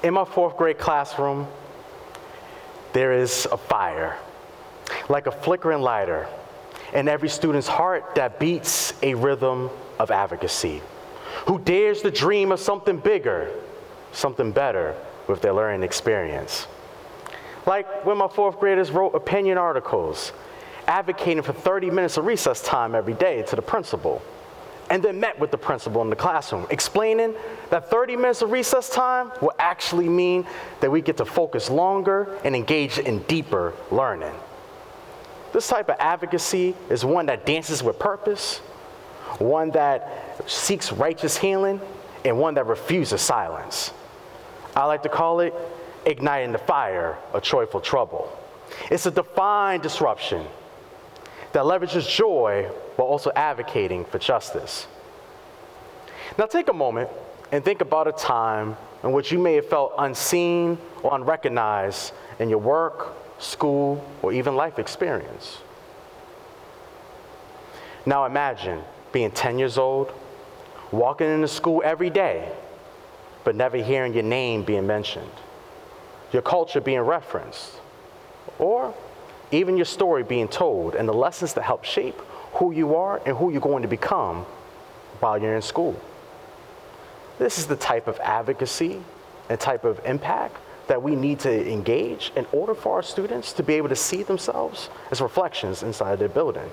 In my fourth grade classroom, there is a fire, like a flickering lighter, in every student's heart that beats a rhythm of advocacy, who dares to dream of something bigger, something better with their learning experience. Like when my fourth graders wrote opinion articles, advocating for 30 minutes of recess time every day to the principal, and then met with the principal in the classroom, explaining that 30 minutes of recess time will actually mean that we get to focus longer and engage in deeper learning. This type of advocacy is one that dances with purpose, one that seeks righteous healing, and one that refuses silence. I like to call it igniting the fire of joyful trouble. It's a defined disruption that leverages joy while also advocating for justice. Now take a moment and think about a time in which you may have felt unseen or unrecognized in your work, school, or even life experience. Now imagine being 10 years old, walking into school every day, but never hearing your name being mentioned, your culture being referenced, or even your story being told, and the lessons that help shape who you are and who you're going to become while you're in school. This is the type of advocacy and type of impact that we need to engage in order for our students to be able to see themselves as reflections inside their building.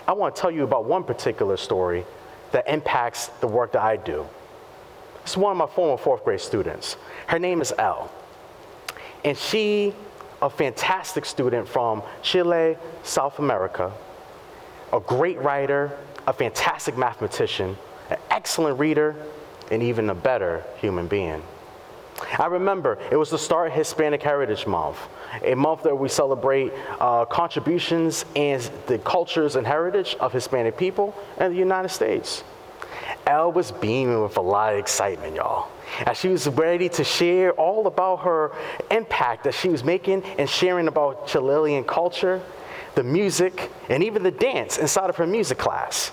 I want to tell you about one particular story that impacts the work that I do. It's one of my former fourth grade students. Her name is Elle, and she a fantastic student from Chile, South America, a great writer, a fantastic mathematician, an excellent reader, and even a better human being. I remember it was the start of Hispanic Heritage Month, a month that we celebrate contributions and the cultures and heritage of Hispanic people in the United States. Elle was beaming with a lot of excitement, y'all. And she was ready to share all about her impact that she was making and sharing about Chilean culture, the music, and even the dance inside of her music class.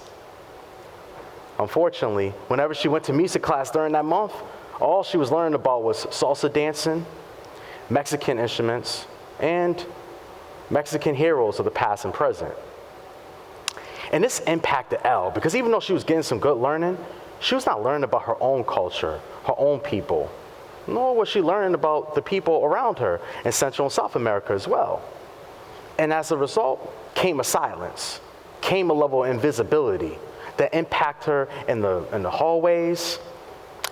Unfortunately, whenever she went to music class during that month, all she was learning about was salsa dancing, Mexican instruments, and Mexican heroes of the past and present. And this impacted Elle because even though she was getting some good learning, she was not learning about her own culture, her own people, nor was she learning about the people around her in Central and South America as well. And as a result, came a silence, came a level of invisibility that impacted her in the hallways,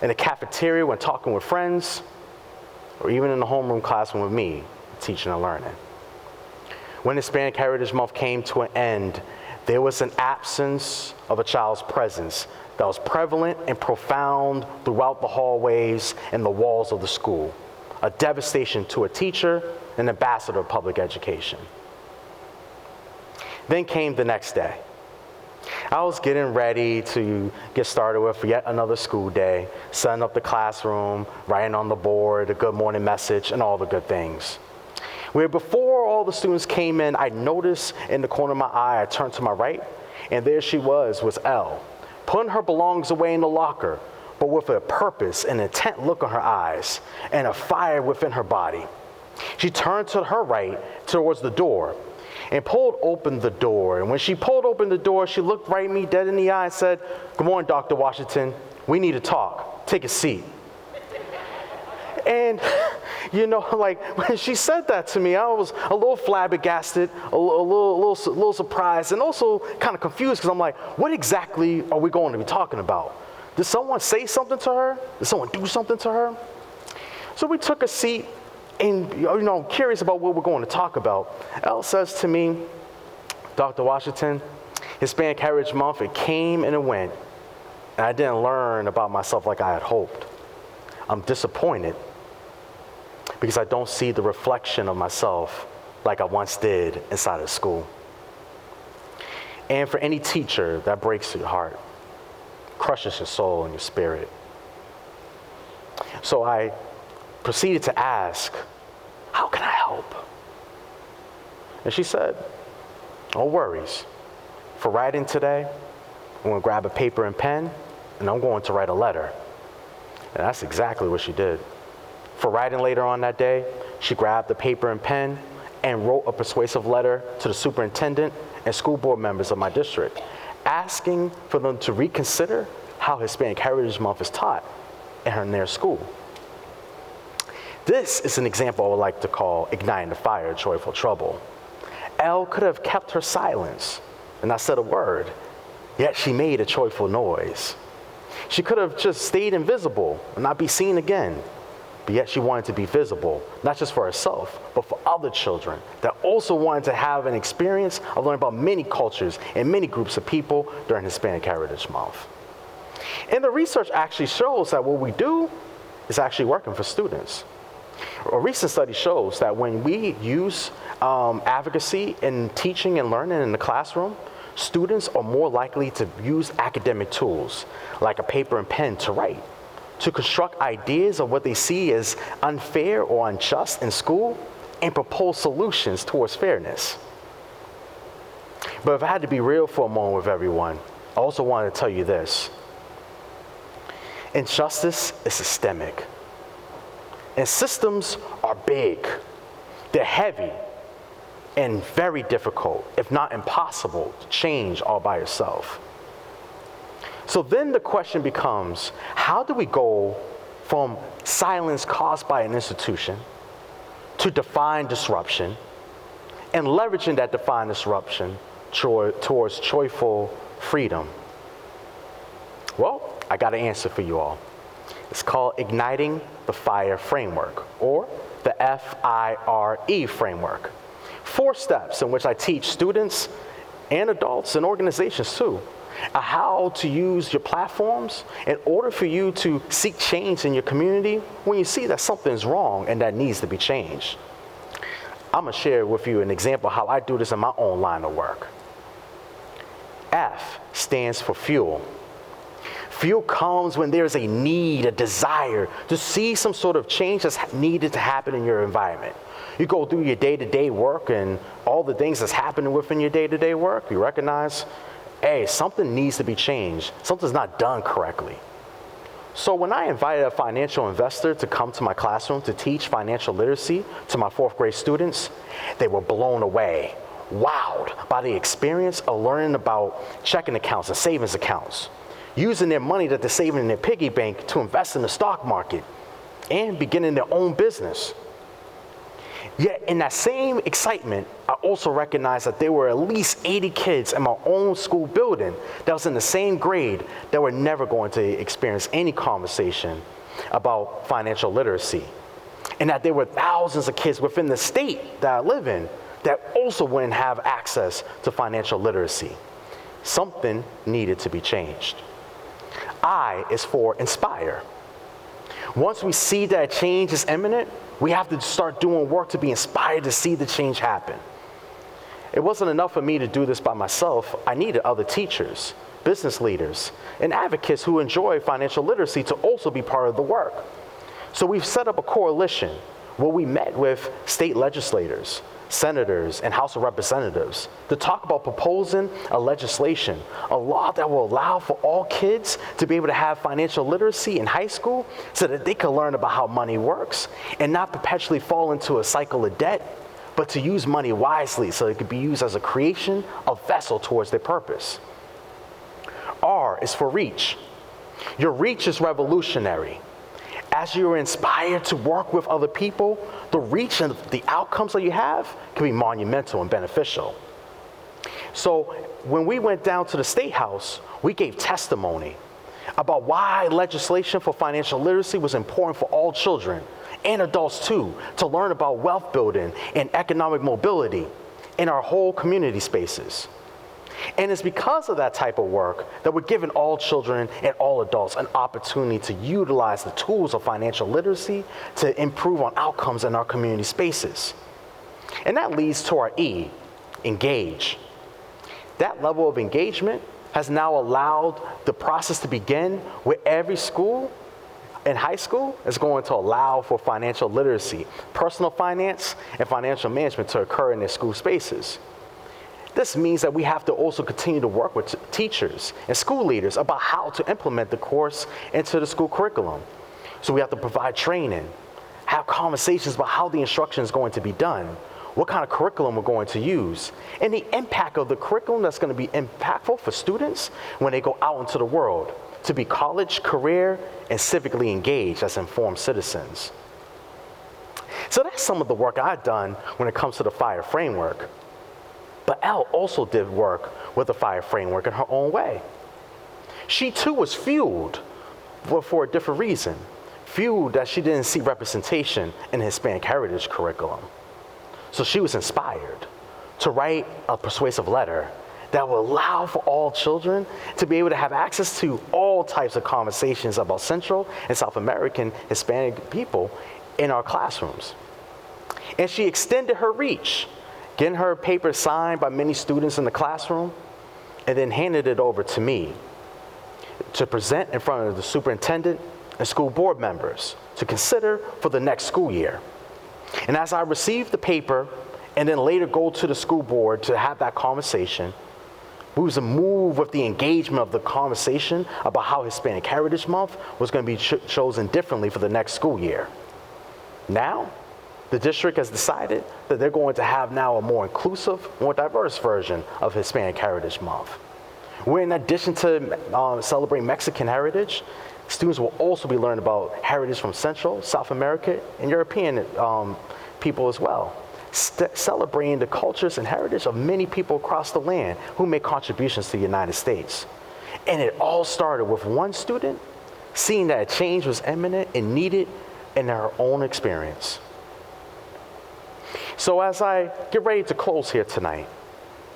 in the cafeteria when talking with friends, or even in the homeroom classroom with me, teaching and learning. When Hispanic Heritage Month came to an end, there was an absence of a child's presence that was prevalent and profound throughout the hallways and the walls of the school, a devastation to a teacher and ambassador of public education. Then came the next day. I was getting ready to get started with yet another school day, setting up the classroom, writing on the board, a good morning message, and all the good things. Where before all the students came in, I noticed in the corner of my eye, I turned to my right, and there she was Elle, putting her belongings away in the locker, but with a purpose, an intent look in her eyes, and a fire within her body. She turned to her right towards the door and pulled open the door. And when she pulled open the door, she looked right at me dead in the eye and said, "Good morning, Dr. Washington. We need to talk. Take a seat." And, like when she said that to me, I was a little flabbergasted, a little surprised, and also kind of confused because I'm like, what exactly are we going to be talking about? Did someone say something to her? Did someone do something to her? So we took a seat and, curious about what we're going to talk about. Elle says to me, "Dr. Washington, Hispanic Heritage Month, it came and it went, and I didn't learn about myself like I had hoped. I'm disappointed because I don't see the reflection of myself like I once did inside of school." And for any teacher, that breaks your heart, crushes your soul and your spirit. So I proceeded to ask, "How can I help?" And she said, "No worries. For writing today, I'm going to grab a paper and pen, and I'm going to write a letter." And that's exactly what she did. for writing later on that day, she grabbed the paper and pen and wrote a persuasive letter to the superintendent and school board members of my district, asking for them to reconsider how Hispanic Heritage Month is taught in their school. This is an example I would like to call igniting the fire of joyful trouble. Elle could have kept her silence and not said a word, yet she made a joyful noise. She could have just stayed invisible and not be seen again, but yet she wanted to be visible, not just for herself, but for other children that also wanted to have an experience of learning about many cultures and many groups of people during Hispanic Heritage Month. And the research actually shows that what we do is actually working for students. A recent study shows that when we use advocacy in teaching and learning in the classroom, students are more likely to use academic tools like a paper and pen to write, to construct ideas of what they see as unfair or unjust in school, and propose solutions towards fairness. But if I had to be real for a moment with everyone, I also wanted to tell you this. Injustice is systemic. And systems are big, they're heavy, and very difficult, if not impossible, to change all by yourself. So then the question becomes, how do we go from silence caused by an institution to defined disruption, and leveraging that defined disruption towards joyful freedom? Well, I got an answer for you all. It's called Igniting the Fire Framework, or the FIRE framework. 4 steps in which I teach students and adults and organizations too, how to use your platforms in order for you to seek change in your community when you see that something is wrong and that needs to be changed. I'm gonna share with you an example of how I do this in my own line of work. F stands for fuel. Fuel comes when there's a need, a desire to see some sort of change that's needed to happen in your environment. You go through your day-to-day work and all the things that's happening within your day-to-day work, you recognize, hey, something needs to be changed. Something's not done correctly. So when I invited a financial investor to come to my classroom to teach financial literacy to my 4th grade students, they were blown away, wowed by the experience of learning about checking accounts and savings accounts, using their money that they're saving in their piggy bank to invest in the stock market, and beginning their own business. Yet in that same excitement, I also recognized that there were at least 80 kids in my own school building that was in the same grade that were never going to experience any conversation about financial literacy. And that there were thousands of kids within the state that I live in that also wouldn't have access to financial literacy. Something needed to be changed. I is for inspire. Once we see that change is imminent, we have to start doing work to be inspired to see the change happen. It wasn't enough for me to do this by myself. I needed other teachers, business leaders, and advocates who enjoy financial literacy to also be part of the work. So we've set up a coalition where we met with state legislators, senators, and House of Representatives to talk about proposing a legislation, a law that will allow for all kids to be able to have financial literacy in high school so that they can learn about how money works and not perpetually fall into a cycle of debt, but to use money wisely so it could be used as a creation, a vessel towards their purpose. R is for reach. Your reach is revolutionary. As you're inspired to work with other people, the reach and the outcomes that you have can be monumental and beneficial. So when we went down to the State House, we gave testimony about why legislation for financial literacy was important for all children and adults too, to learn about wealth building and economic mobility in our whole community spaces. And it's because of that type of work that we're giving all children and all adults an opportunity to utilize the tools of financial literacy to improve on outcomes in our community spaces. And that leads to our E, engage. That level of engagement has now allowed the process to begin where every school in high school is going to allow for financial literacy, personal finance, and financial management to occur in their school spaces. This means that we have to also continue to work with teachers and school leaders about how to implement the course into the school curriculum. So we have to provide training, have conversations about how the instruction is going to be done, what kind of curriculum we're going to use, and the impact of the curriculum that's going to be impactful for students when they go out into the world to be college, career, and civically engaged as informed citizens. So that's some of the work I've done when it comes to the FIRE framework. But Elle also did work with the FIRE framework in her own way. She too was fueled, but for a different reason. Fueled that she didn't see representation in the Hispanic heritage curriculum. So she was inspired to write a persuasive letter that will allow for all children to be able to have access to all types of conversations about Central and South American Hispanic people in our classrooms. And she extended her reach, getting her paper signed by many students in the classroom, and then handed it over to me to present in front of the superintendent and school board members to consider for the next school year. And as I received the paper and then later go to the school board to have that conversation, we was to move with the engagement of the conversation about how Hispanic Heritage Month was going to be chosen differently for the next school year. Now, the district has decided that they're going to have now a more inclusive, more diverse version of Hispanic Heritage Month. Where in addition to celebrating Mexican heritage, students will also be learning about heritage from Central, South America, and European people as well. Celebrating the cultures and heritage of many people across the land who make contributions to the United States. And it all started with one student seeing that a change was imminent and needed in their own experience. So as I get ready to close here tonight,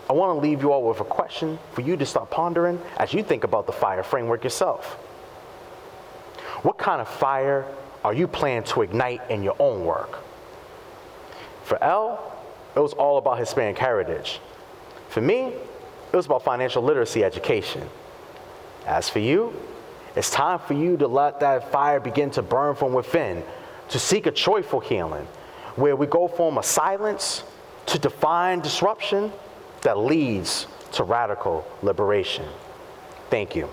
I want to leave you all with a question for you to start pondering as you think about the FIRE framework yourself. What kind of fire are you planning to ignite in your own work? For Elle, it was all about Hispanic heritage. For me, it was about financial literacy education. As for you, it's time for you to let that fire begin to burn from within, to seek a joyful healing, where we go from a silence to defined disruption that leads to radical liberation. Thank you.